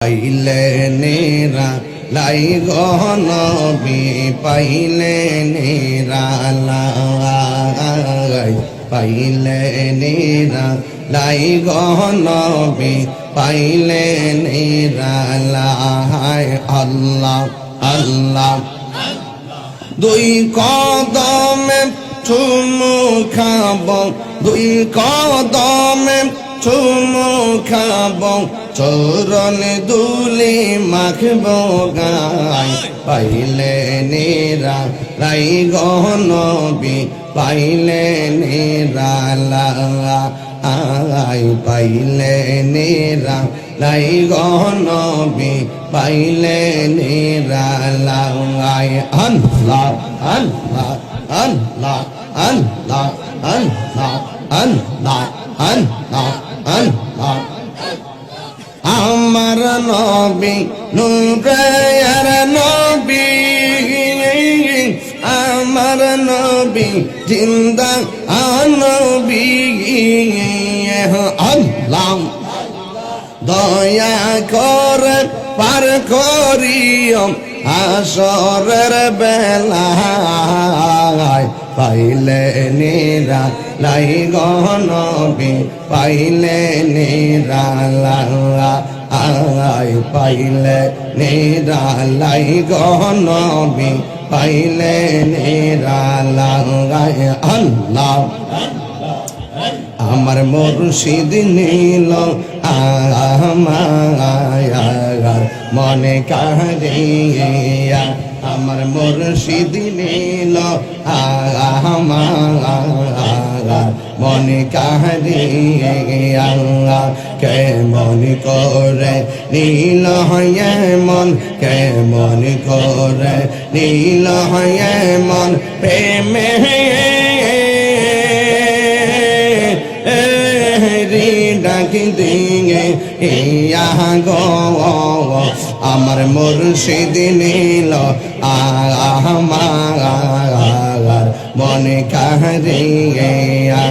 পাইলে নেরা লাই গনবি পাইলে নেরা লাই পাইলে নেরা লাই গনবি পাইলে নেরা লাই আল্লাহ আল্লাহ দুই কদমে চুমু খাব দুই কদমে চুমু খাব চরণ দুলি মাখব গায় পাইলে নেরা লাই গনবি পাইলে নেরা লাই পাইলে নেরা লাই গনবি পাইলে নেরা লাই আল্লাহ আল্লাহ আল্লাহ আল্লাহ আল্লাহ আল্লাহ আল্লাহ আল্লাহ আমার নবী নূরের নবী আমার নবী জিন্দা নবী আল্লাহ দয়া করে পার করিও আসরের বেলায় পাইলে নেরা লাই গনবি পাইলে নেরা লাই পাইলে নেরা লাই গনবি পাইলে নেরা লাই আল্লাহ আমার মুর্শিদ নীল আমার মনে কাহিয়া আমার মুর্শিদ নীল আমার মনে কাহিয়া কে মন করে নীল হয় মন কে মন করে নীল হয় মন প্রেমে ডাকি দিয়ে ইয়া গো আমার মুর্শিদ নীল আমার মনে কাহিয়া